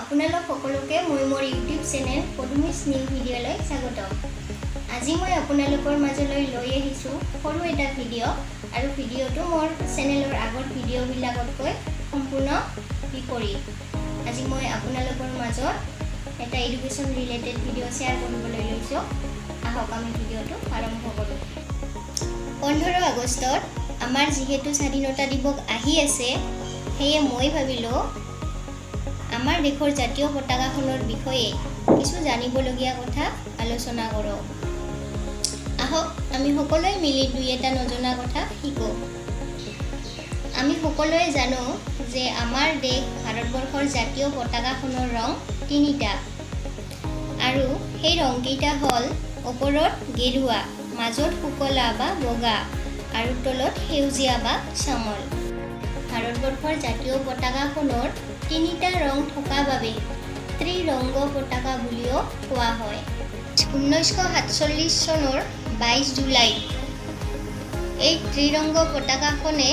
আপোনালোক সকলোকে মই মোৰ ইউটিউব চেনেল পদুমিছ নিউ ভিডিঅ'লৈ স্বাগতম। আজি মই আপোনালোকৰ মাজলৈ লৈ আহিছো সৰু এটা ভিডিঅ' আৰু ভিডিঅ'টো মোৰ চেনেলৰ আগৰ ভিডিঅ'বিলাকতকৈ সম্পূৰ্ণ বিপৰীত। আজি মই আপোনালোকৰ মাজত এটা এডুকেশ্যন ৰিলেটেড ভিডিঅ' শ্বেয়াৰ কৰিবলৈ লৈছো। আহক আমি ভিডিঅ'টো আৰম্ভ কৰোঁ। 15 আগষ্টত আমাৰ যিহেতু স্বাধীনতা দিৱস আহি আছে, সেয়ে মই ভাবিলোঁ আমাৰ দেশৰ জাতীয় পতাকাখনৰ বিষয়ে কিছু জানিবলগীয়া কথা আলোচনা কৰোঁ। আহক আমি সকলোৱে মিলি দুই এটা নজনা কথা শিকোঁ। আমি সকলোৱে জানো যে আমাৰ দেশ ভাৰতবৰ্ষৰ জাতীয় পতাকাখনৰ ৰং তিনিটা, আৰু সেই ৰংকেইটা হ'ল ওপৰত গেৰুৱা, মাজত শুকলা বা বগা আৰু তলত সেউজীয়া বা চামল। ভাৰতবৰ্ষৰ জাতীয় পতাকাখনৰ তিনিটা ৰং থকা বাবে ত্ৰিৰংগ পতাকা বুলিও কোৱা হয়। 1947 চনৰ 22 জুলাইত এই ত্ৰিৰংগ পতাকাখনে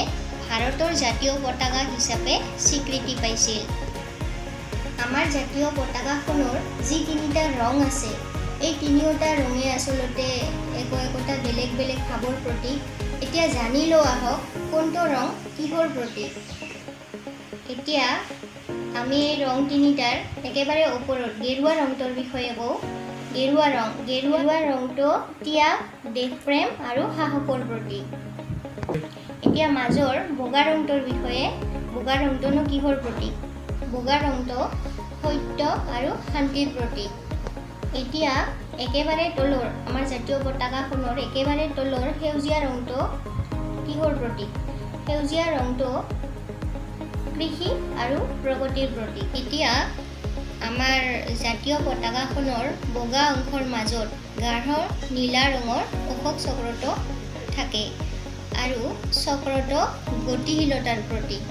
ভাৰতৰ জাতীয় পতাকা হিচাপে স্বীকৃতি পাইছিল। আমাৰ জাতীয় পতাকাখনৰ যি তিনিটা ৰং আছে, এই তিনিওটা ৰঙে আচলতে একোটা বেলেগ বেলেগ ভাৱৰ প্ৰতীক। এতিয়া জানি লওঁ আহক কোনটো ৰং কিহৰ প্ৰতীক। এতিয়া আমি এই ৰং তিনিটাৰ একেবাৰে ওপৰত গেৰুৱা ৰংটোৰ বিষয়ে কওঁ। গেৰুৱা ৰংটো ত্যাগ, দেশপ্ৰেম আৰু সাহসৰ প্ৰতীক। এতিয়া মাজৰ বগা ৰংটোৰ বিষয়ে, বগা ৰংটোনো কিহৰ প্ৰতীক? বগা ৰংটো সত্য আৰু শান্তিৰ প্ৰতীক। এতিয়া একেবাৰে তলৰ আমাৰ জাতীয় পতাকাখনৰ একেবাৰে তলৰ সেউজীয়া ৰংটো কিহৰ প্ৰতীক? সেউজীয়া ৰংটো কৃষি আৰু প্ৰগতিৰ প্ৰতীক। এতিয়া আমাৰ জাতীয় পতাকাখনৰ বগা অংশৰ মাজত গাঢ় নীলা ৰঙৰ অশোক চক্ৰটো থাকে, আৰু চক্ৰটো গতিশীলতাৰ প্ৰতীক।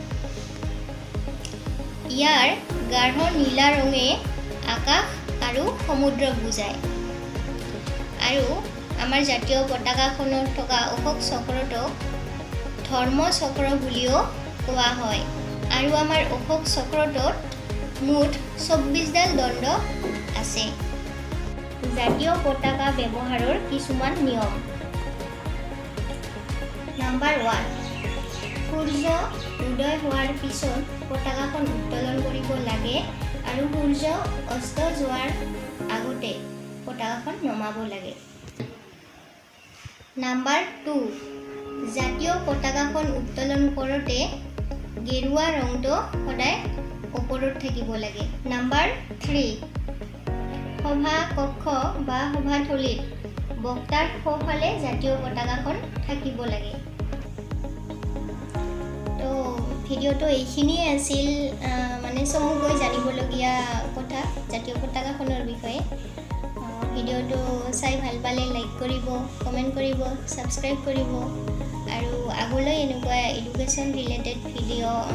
ইয়াৰ গাঢ় নীলা ৰঙে আকাশ আৰু সমুদ্ৰক বুজায়, আৰু আমাৰ জাতীয় পতাকাখনত থকা অশোক চক্ৰটোক ধৰ্ম চক্ৰ বুলিও কোৱা হয়। আৰু আমাৰ অশোক চক্ৰটোত মুঠ 24ডাল দণ্ড আছে। জাতীয় পতাকা ব্যৱহাৰৰ কিছুমান নিয়ম। নাম্বাৰ 1, সূৰ্য উদয় হোৱাৰ পিছত পতাকাখন উত্তোলন কৰিব লাগে, আৰু সূৰ্য অস্ত যোৱাৰ আগতে পতাকাখন নমাব লাগে। নাম্বাৰ 2, জাতীয় পতাকাখন উত্তোলন কৰোঁতে গেৰুৱা ৰংটো সদায় ওপৰত থাকিব লাগে। নাম্বাৰ 3, সভা কক্ষ বা সভাথলীত বক্তাৰ সোঁফালে জাতীয় পতাকাখন থাকিব লাগে। তো ভিডিঅ'টো এইখিনিয়ে আছিল, মানে চমুকৈ জানিবলগীয়া কথা জাতীয় পতাকাখনৰ বিষয়ে। ভিডিঅ'টো চাই ভাল পালে লাইক কৰিব, কমেণ্ট কৰিব, ছাবস্ক্ৰাইব কৰিব, আৰু আগলৈ এনেকুৱা এডুকেশ্যন ৰিলেটেড ভিডিঅ'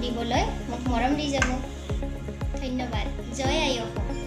দিবলৈ মোক মৰম দি যাব। ধন্যবাদ। জয় আই অসম।